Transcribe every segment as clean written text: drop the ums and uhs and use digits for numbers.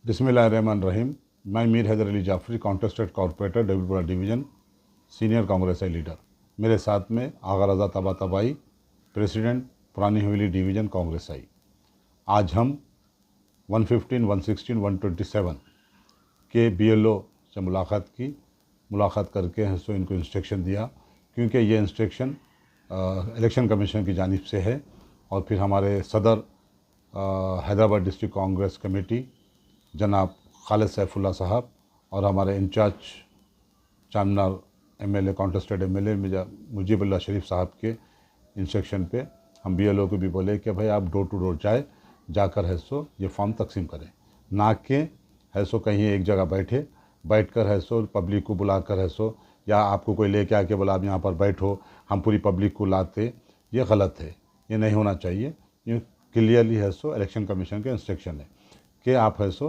बिस्मिल्लाहिर्रहमानिर्रहीम। मैं Mir Haider Ali Jafri, contested corporator, Dabeerpura division, senior Congress leader. मेरे साथ में आगा रज़ा तबातबाई, प्रेसिडेंट, पुरानी हवेली डिवीज़न कांग्रेस आई। आज हम 115, 116, 127 के BLO से मुलाकात करके हैं, सो इनको इंस्ट्रक्शन दिया, क्योंकि ये इंस्ट्रक्शन इलेक्शन कमीशन की जानिब से है। और फिर हमारे सदर हैदराबाद डिस्ट्रिक्ट कांग्रेस कमेटी जनाब खालिद सैफुल्ला साहब और हमारे in charge Charminar MLA, contested MLA Mujeebullah Sharif साहब के इंस्ट्रक्शन पे हम BLO को भी बोले कि भाई आप डोर टू डोर जाकर है सो ये फॉर्म तकसीम करें, ना कि है सो कहीं एक जगह बैठकर है सो पब्लिक को बुलाकर है सो, या आपको कोई लेके आके बोला आप यहाँ पर बैठो, हम पूरी पब्लिक को लाते। ये गलत है, ये नहीं होना चाहिए। ये क्लियरली है सो इलेक्शन कमीशन के इंस्ट्रक्शन है कि आप है सो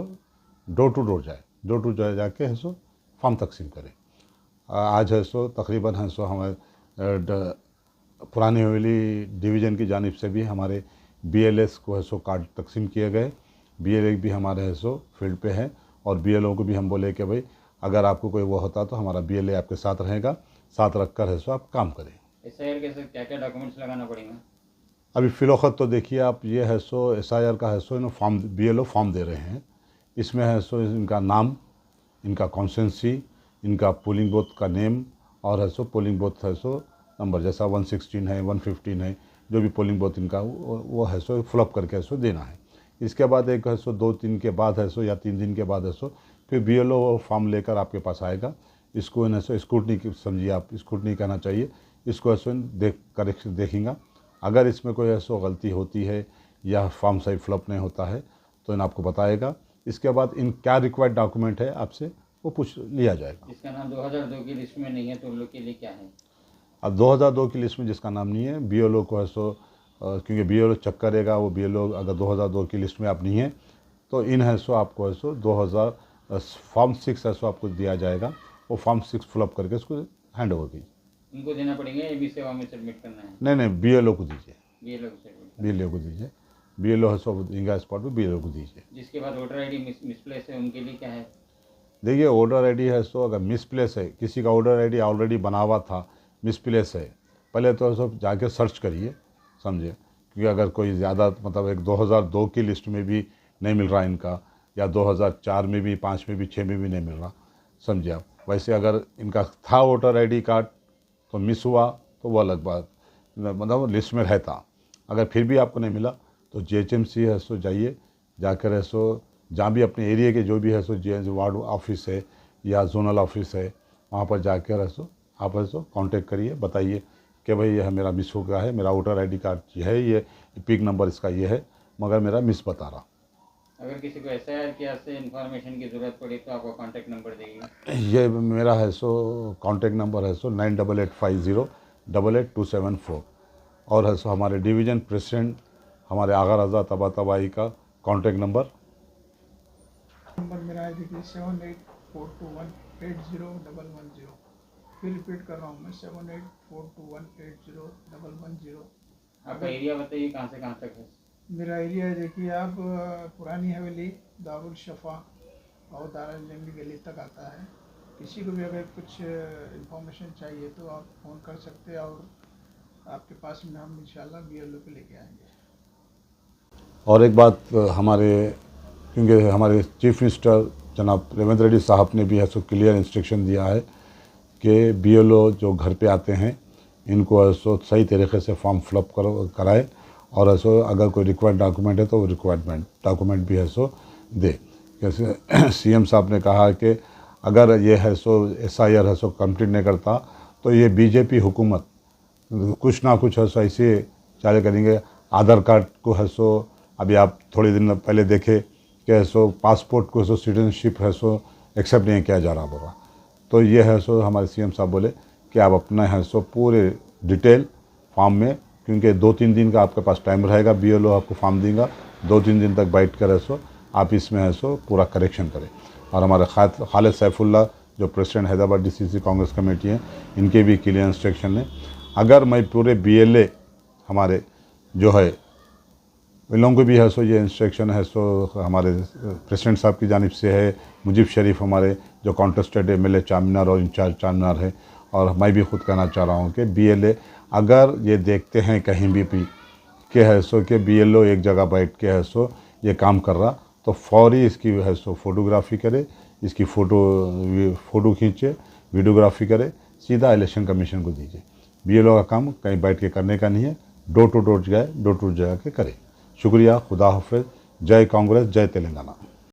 डोर टू डोर जाके है सो फॉर्म तकसीम करें। आज है सो तकरीबन है सो हमारे पुरानी हवेली डिवीज़न की जानिब से भी हमारे BLS को है सो कार्ड तकसीम किए गए। BLA भी हमारे है सो फील्ड पे है, और BLO को भी हम बोले कि भाई अगर आपको कोई वो होता तो हमारा BLA आपके साथ रहेगा, साथ रखकर है सो आप काम करें। SIR के क्या क्या डॉक्यूमेंट्स लगाना पड़ेगा? अभी फ़िलौखत तो देखिए आप, ये है सो SIR का है सो इन्होंने फॉर्म BLO फॉर्म दे रहे हैं। इसमें है सो इनका नाम, इनका कॉन्स्टिट्यूंसी, इनका पोलिंग बूथ का नेम, और है सो पोलिंग बूथ है सो नंबर, जैसा 116 है, 115 है, जो भी पोलिंग बूथ इनका वो है सो फिलअप करके है सो देना है। इसके बाद एक है सो 2-3 के बाद है सो, या 3 दिन के बाद है सो फिर BLO वो फॉर्म लेकर आपके पास आएगा। इसको है सो स्क्रूटनी समझिए आप, स्क्रूटनी कहना चाहिए इसको, है सो देखेंगे। अगर इसमें कोई ऐसा गलती होती है या फॉर्म सही फिलअप नहीं होता है तो इन आपको बताएगा। इसके बाद इन क्या रिक्वायर्ड डॉक्यूमेंट है आपसे वो पूछ लिया जाएगा। जिसका नाम 2002 की लिस्ट में नहीं है तो उन लोग के लिए क्या है? अब 2002 की लिस्ट में जिसका नाम नहीं है, BLO को है सो क्योंकि BLO चेक करेगा, वो BLO अगर 2002 की लिस्ट में आप नहीं है तो इन है सो आपको है सो 2000 फॉर्म 6 है सो आपको दिया जाएगा। वो फॉर्म 6 फिलअप करके उसको हैंड ओवर कीजिए। उनको देना पड़ेगा या भी सेवा में सबमिट करना है? नहीं, BLO को दीजिए। BLO को सबमिट BLO को दीजिए। BLO है सो इंगा स्पॉट पर BLO को दीजिए। जिसके बाद वोटर ID मिसप्लेस है उनके लिए क्या है? देखिए वोटर ID है सो अगर मिसप्लेस है, किसी का वोटर ID ऑलरेडी बना हुआ था, मिसप्लेस है, पहले तो सब जाके सर्च करिए, समझे, क्योंकि अगर कोई ज़्यादा मतलब एक 2002 की लिस्ट में भी नहीं मिल रहा इनका, या 2004 में भी, 5 में भी, 6 में भी नहीं मिल रहा, समझे आप। वैसे अगर इनका था वोटर ID कार्ड तो मिस हुआ तो वो अलग बात, मतलब लिस्ट में रहता। अगर फिर भी आपको नहीं मिला तो GHMC है सो जाइए, जाकर है सो जहाँ भी अपने एरिया के जो भी है सो वार्ड ऑफिस है या जोनल ऑफिस है, वहाँ पर जाकर है सो आप है सो कांटेक्ट करिए, बताइए कि भाई यह मेरा मिस हो गया है, मेरा वोटर ID कार्ड ये है, ये पिक नंबर इसका ये है, मगर मेरा मिस बता रहा। अगर किसी को SIR की से इन्फॉर्मेशन की ज़रूरत पड़ी तो आपको कॉन्टैक्ट नंबर देगी? ये मेरा है सो कॉन्टेक्ट नंबर है सो 9885088274, और है सो हमारे डिवीज़न प्रेसिडेंट हमारे आगा रज़ा तबातबाई का कॉन्टेक्ट नंबर मेरा है, देखिए 7842180110। फिर रिपीट कर रहा हूँ मैं, 7842180110। आपका एरिया बताइए कहाँ से कहाँ तक है? मेरा एरिया है, देखिए आप पुरानी हवेली, दारुल शफा और दारुल जंगी गली तक आता है। किसी को भी अगर कुछ इंफॉर्मेशन चाहिए तो आप फ़ोन कर सकते हैं, और आपके पास में हम इंशाल्लाह BLO पे लेके आएंगे। और एक बात हमारे, क्योंकि हमारे चीफ मिनिस्टर जनाब रेवंत रेड्डी साहब ने भी ऐसा क्लियर इंस्ट्रक्शन दिया है कि BLO जो घर पे आते हैं इनको ऐसो सही तरीके से फॉर्म फिलअप कराए, और ऐसो अगर कोई रिक्वायर्ड डॉक्यूमेंट है तो वो रिक्वायर्ड डॉक्यूमेंट भी है सो दे। जैसे CM साहब ने कहा कि अगर ये है सो SIR है सो कंप्लीट नहीं करता तो ये BJP हुकूमत कुछ ना कुछ है सो ऐसे चाले करेंगे। आधार कार्ड को है सो अभी आप थोड़े दिन पहले देखे कि सो पासपोर्ट को सो सिटीजनशिप है सो एक्सेप्ट नहीं किया जा रहा बोला, तो ये है सो हमारे CM साहब बोले कि आप अपना है सो पूरे डिटेल फॉर्म में, क्योंकि 2-3 दिन का आपके पास टाइम रहेगा, BLO आपको फॉर्म देगा, 2-3 दिन तक बैठ कर है सो आप इसमें है सो पूरा करेक्शन करें। और हमारे खालिद सैफुल्ला जो president Hyderabad DCC Congress committee है, इनके भी क्लियर इंस्ट्रक्शन है। अगर मैं पूरे BLA हमारे जो है इन लोगों को भी है सो ये इंस्ट्रक्शन है सो हमारे प्रेसिडेंट साहब की जानिब से है। मुजीब शरीफ हमारे जो कॉन्टेस्टेड एमएलए चारमीनार और इंचार्ज चारमीनार है, और मैं भी खुद कहना चाह रहा हूँ कि बीएलए अगर ये देखते हैं कहीं भी कि है सो कि बीएलओ एक जगह बैठ के है सो ये काम कर रहा, तो फौरी इसकी है सो फोटोग्राफी करे, इसकी फ़ोटो खींचे, वीडियोग्राफी करे, सीधा इलेक्शन कमीशन को दीजिए। बीएलओ का काम कहीं बैठ के करने का नहीं है, डोर टू डोर जा के करे। शुक्रिया, खुदा हाफिज़, जय कांग्रेस, जय तेलंगाना।